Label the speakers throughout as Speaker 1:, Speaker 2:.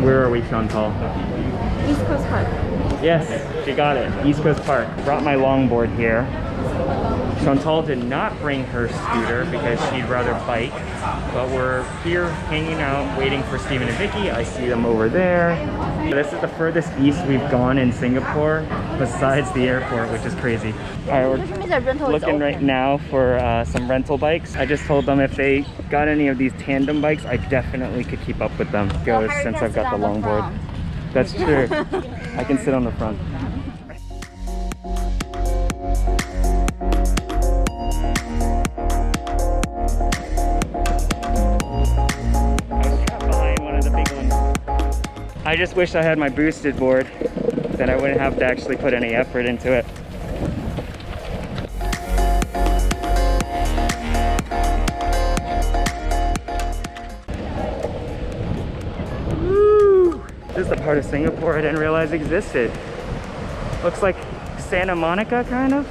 Speaker 1: Where are we, Chantal?
Speaker 2: East Coast Park.
Speaker 1: Yes, she got it. East Coast Park. Brought my longboard here. Chantal did not bring her scooter because she'd rather bike, but we're here hanging out waiting for Steven and Vicky. I see them over there. This is the furthest east we've gone in Singapore besides the airport, which is crazy. All right, we're looking right now for some rental bikes. I just told them if they got any of these tandem bikes, I definitely could keep up with them. Goes since I've got the longboard. That's true. I can sit on the front. I just wish I had my boosted board, then I wouldn't have to actually put any effort into it. Woo! This is the part of Singapore I didn't realize existed. Looks like Santa Monica, kind of.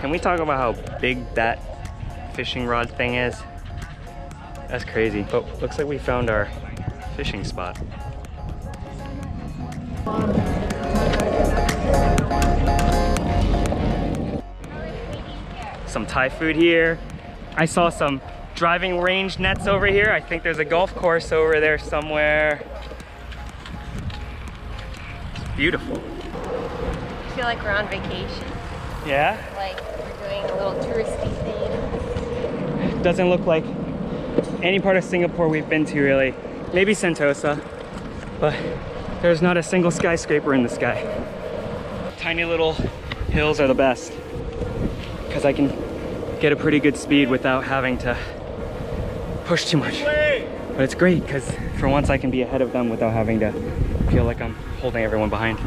Speaker 1: Can we talk about how big that fishing rod thing is? That's crazy. Oh, looks like we found our fishing spot. Some Thai food here. I saw some driving range nets over here. I think there's a golf course over there somewhere. It's beautiful.
Speaker 2: I feel like we're on vacation.
Speaker 1: Yeah?
Speaker 2: Like we're doing a little touristy thing.
Speaker 1: Doesn't look like any part of Singapore we've been to really. Maybe Sentosa, but there's not a single skyscraper in the sky. Tiny little hills are the best because I can get a pretty good speed without having to push too much. But it's great because for once I can be ahead of them without having to feel like I'm holding everyone behind.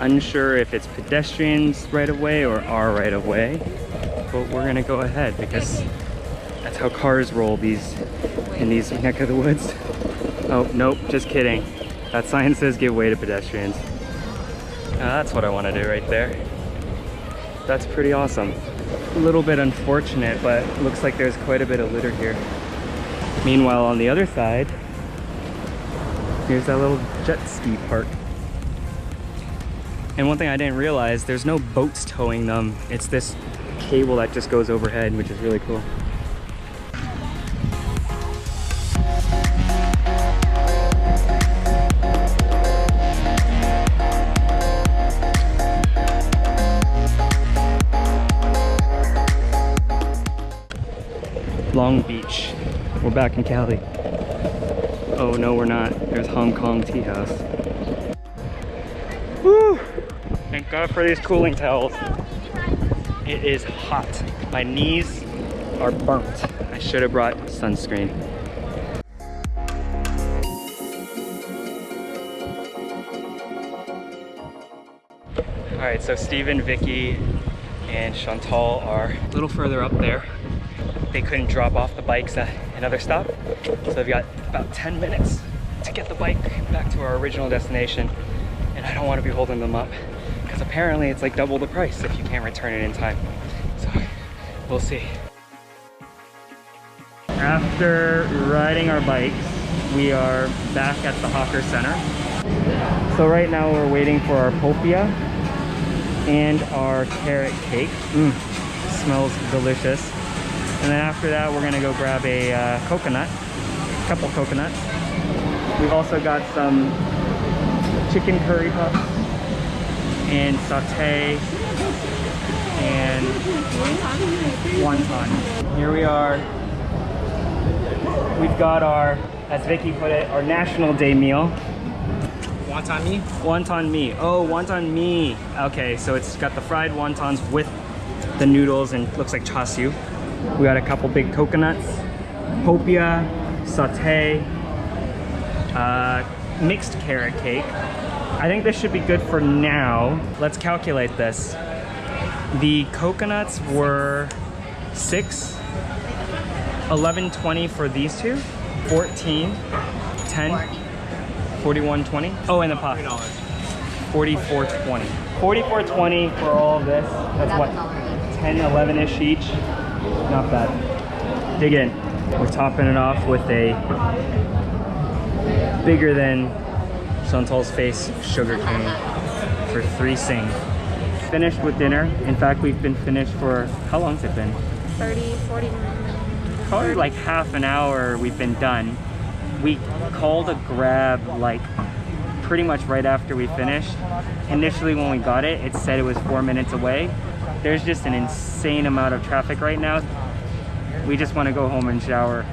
Speaker 1: Unsure if it's pedestrians right of way or our right of way, but we're gonna go ahead because that's how cars roll in these neck of the woods. Oh, nope, just kidding. That sign says give way to pedestrians. That's what I want to do right there. That's pretty awesome. A little bit unfortunate, but looks like there's quite a bit of litter here. Meanwhile, on the other side, here's that little jet ski park. And one thing I didn't realize, there's no boats towing them. It's this cable that just goes overhead, which is really cool. Long Beach. We're back in Cali. Oh no, we're not. There's Hong Kong Tea House. Woo! Thank God for these cooling towels. It is hot. My knees are burnt. I should have brought sunscreen. All right, so Steven, Vicky, and Chantal are a little further up there. They couldn't drop off the bikes at another stop, so they've got about 10 minutes to get the bike back to our original destination, and I don't want to be holding them up because apparently it's like double the price if you can't return it in time. So we'll see. After riding our bikes, we are back at the Hawker Center. So right now we're waiting for our popia and our carrot cake. Smells delicious. And then after that, we're gonna go grab a coconut, a couple coconuts. We've also got some chicken curry puffs and satay and wonton. Here we are. We've got our, as Vicky put it, our National Day meal.
Speaker 3: Wonton mee?
Speaker 1: Wonton mee. Oh, wonton mee. Okay, so it's got the fried wontons with the noodles and looks like char siu. We got a couple big coconuts, popia, satay, mixed carrot cake. I think this should be good for now. Let's calculate this. The coconuts were 6, 11.20 for these two, 14, 10, 41.20. Oh, and the puff. 44.20. 44.20 for all of this. That's what, 10, 11-ish each. Not bad. Dig in. We're topping it off with a bigger than Chantal's face sugar cane for 3 sing. Finished with dinner. In fact, we've been finished for, how long's it been?
Speaker 2: 30, 40 minutes.
Speaker 1: Probably like half an hour we've been done. We called a grab like pretty much right after we finished. Initially when we got it, it said it was 4 minutes away. There's just an insane amount of traffic right now. We just want to go home and shower.